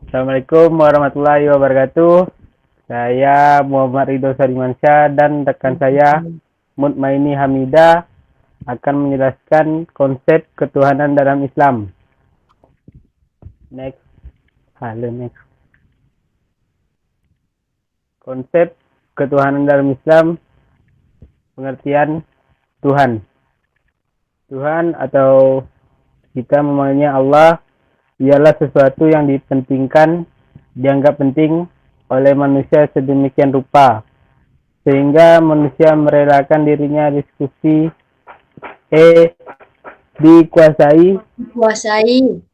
Assalamualaikum warahmatullahi wabarakatuh. Saya Muhammad Ridho Sarimansyah dan rekan saya Mutmaini Hamidah akan menjelaskan konsep ketuhanan dalam Islam. Next. Halo, next. Konsep ketuhanan dalam Islam, pengertian Tuhan. Tuhan atau kita memanggilnya Allah ialah sesuatu yang dipentingkan, dianggap penting oleh manusia sedemikian rupa, sehingga manusia merelakan dirinya dikuasai,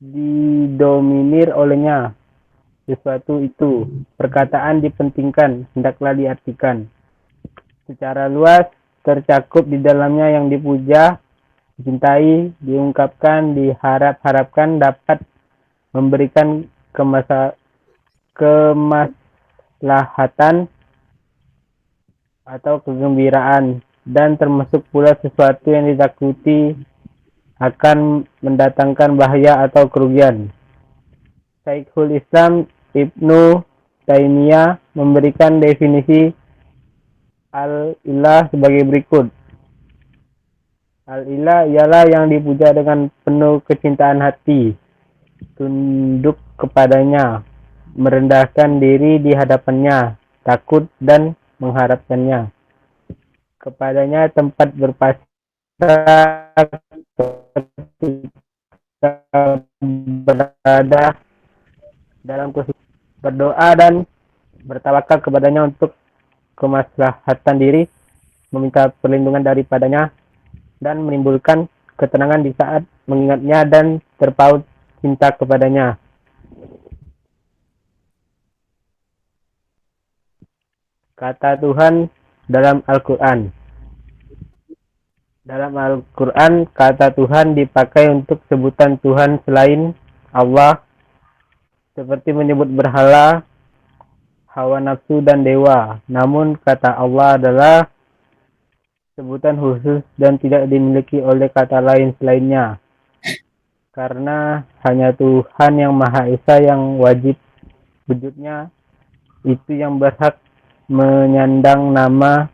didominir olehnya. Sesuatu itu, perkataan dipentingkan, hendaklah diartikan. Secara luas, tercakup di dalamnya yang dipuja, dicintai, diungkapkan, diharap-harapkan dapat memberikan kemaslahatan atau kegembiraan, dan termasuk pula sesuatu yang ditakuti akan mendatangkan bahaya atau kerugian. Syekhul Islam Ibnu Taimiyah memberikan definisi Al-Ilah sebagai berikut. Al-Ilah ialah yang dipuja dengan penuh kecintaan hati, tunduk kepadanya, merendahkan diri di hadapannya, takut dan mengharapkannya. Kepadanya tempat berpasrah ketika berada dalam berdoa dan bertawakal kepadanya untuk kemaslahatan diri, meminta perlindungan daripadanya, dan menimbulkan ketenangan di saat mengingatnya dan terpaut cinta kepadanya. Kata Tuhan dalam Al-Quran. Dalam Al-Quran, kata Tuhan dipakai untuk sebutan Tuhan selain Allah, seperti menyebut berhala, hawa nafsu, dan dewa. Namun kata Allah adalah sebutan khusus dan tidak dimiliki oleh kata lain selainnya. Karena hanya Tuhan yang Maha Esa yang wajib wujudnya itu yang berhak menyandang nama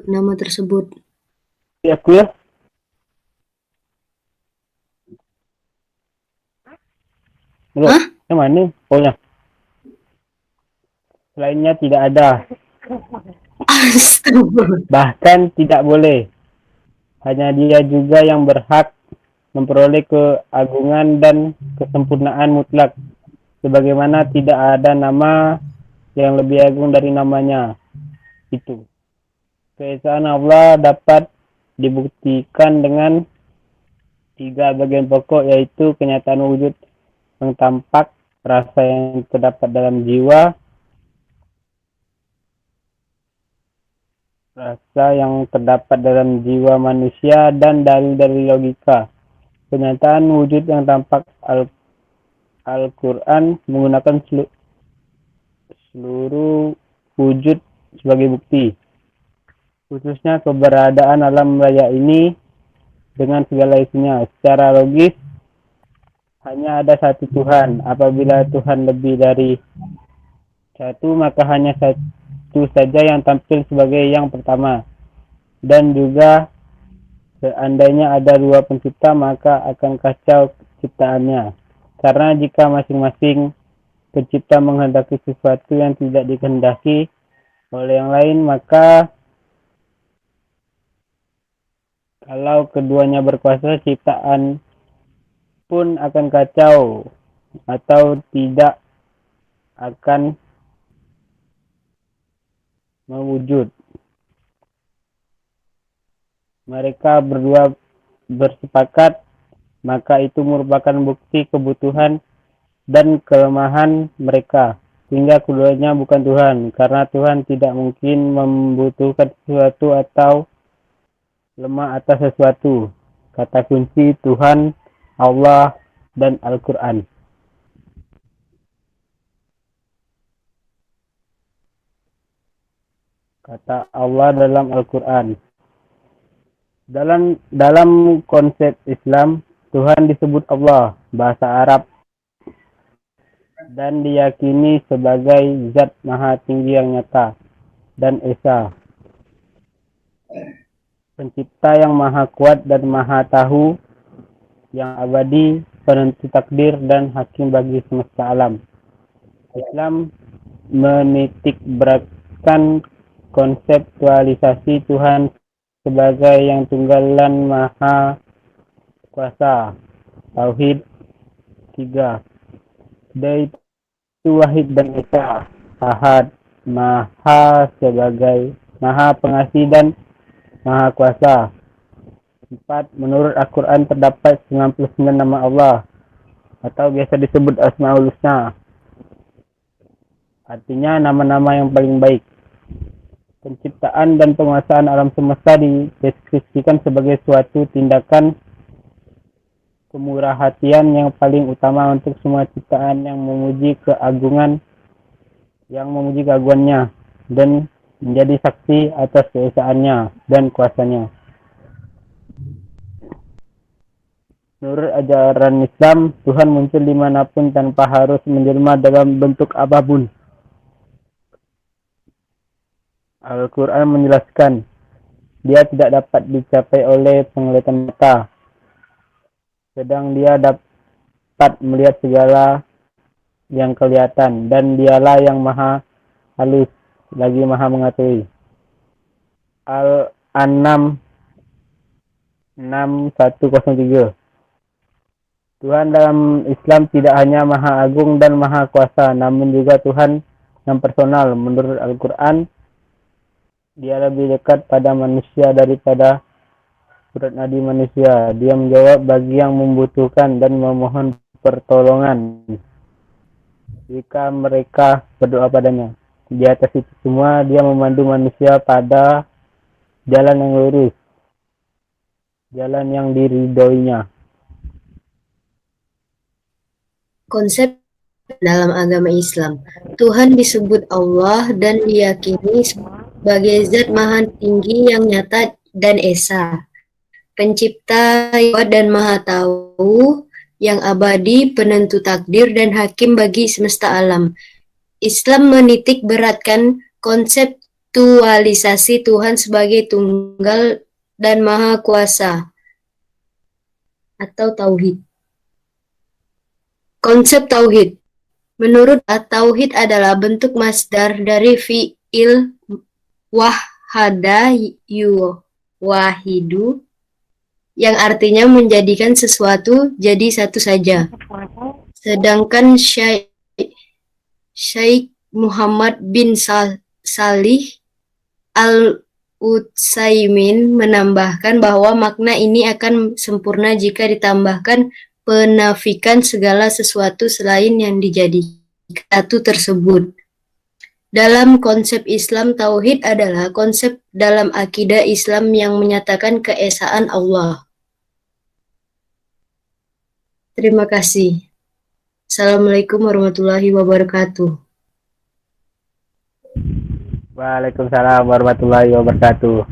nama tersebut. Aku ya. Belum. Hah? Yang mana? Oh ya. Selainnya tidak ada. Bahkan tidak boleh. Hanya Dia juga yang berhak memperoleh keagungan dan kesempurnaan mutlak. Sebagaimana tidak ada nama yang lebih agung dari namanya. Itu. Keesaan Allah dapat dibuktikan dengan 3 bagian pokok, yaitu kenyataan wujud yang tampak, rasa yang terdapat dalam jiwa, manusia, dan dalil-dalil logika. Kenyataan wujud yang tampak Al-Quran menggunakan seluruh wujud sebagai bukti, khususnya keberadaan alam raya ini dengan segala isinya. Secara logis, hanya ada satu Tuhan. Apabila Tuhan lebih dari satu, maka hanya satu saja yang tampil sebagai yang pertama. Dan juga seandainya ada 2 pencipta, maka akan kacau ciptaannya. Karena jika masing-masing pencipta menghendaki sesuatu yang tidak dikehendaki oleh yang lain, maka kalau keduanya berkuasa, ciptaan pun akan kacau atau tidak akan mewujud. Mereka berdua bersepakat, maka itu merupakan bukti kebutuhan dan kelemahan mereka, sehingga keduanya bukan Tuhan, karena Tuhan tidak mungkin membutuhkan sesuatu atau lemah atas sesuatu. Kata kunci Tuhan, Allah, dan Al-Quran. Kata Allah dalam Al-Quran. Dalam konsep Islam, Tuhan disebut Allah, bahasa Arab, dan diyakini sebagai zat maha tinggi yang nyata dan esa, pencipta yang maha kuat dan maha tahu, yang abadi, penentu takdir dan hakim bagi semesta alam. Islam menitik beratkan konseptualisasi Tuhan sebagai yang tunggal dan maha kuasa. Tauhid 3. Dia itu wahid dan esa, ahad, maha sebagai maha pengasih dan maha kuasa. 4. Menurut Al-Quran terdapat 99 nama Allah atau biasa disebut Asmaul Husna. Artinya nama-nama yang paling baik. Penciptaan dan penguasaan alam semesta dideskripsikan sebagai suatu tindakan kemurahhatian yang paling utama untuk semua ciptaan yang memuji keagungannya dan menjadi saksi atas keesaannya dan kuasanya. Menurut ajaran Islam, Tuhan muncul dimanapun tanpa harus menjelma dalam bentuk apapun. Al-Quran menjelaskan, dia tidak dapat dicapai oleh penglihatan mata, sedang dia dapat melihat segala yang kelihatan, dan dialah yang maha halus, lagi maha mengetahui. Al-An'am 6103. Tuhan dalam Islam tidak hanya maha agung dan maha kuasa, namun juga Tuhan yang personal. Menurut Al-Quran, dia lebih dekat pada manusia daripada surat nadi manusia. Dia menjawab bagi yang membutuhkan dan memohon pertolongan jika mereka berdoa padanya. Di atas itu semua, dia memandu manusia pada jalan yang lurus, jalan yang diridhoinya. Konsep dalam agama Islam, Tuhan disebut Allah dan diyakini sebagai zat maha tinggi yang nyata dan esa, pencipta dan maha tahu, yang abadi, penentu takdir dan hakim bagi semesta alam. Islam menitik beratkan konseptualisasi Tuhan sebagai tunggal dan maha kuasa atau tauhid. Konsep tauhid. Menurut tauhid adalah bentuk masdar dari fi'il wahada wahidu yang artinya menjadikan sesuatu jadi satu saja. Sedangkan Syekh Muhammad bin Salih Al-Utsaimin menambahkan bahwa makna ini akan sempurna jika ditambahkan penafikan segala sesuatu selain yang dijadikan satu tersebut. Dalam konsep Islam, tauhid adalah konsep dalam akidah Islam yang menyatakan keesaan Allah. Terima kasih. Assalamualaikum warahmatullahi wabarakatuh. Waalaikumsalam warahmatullahi wabarakatuh.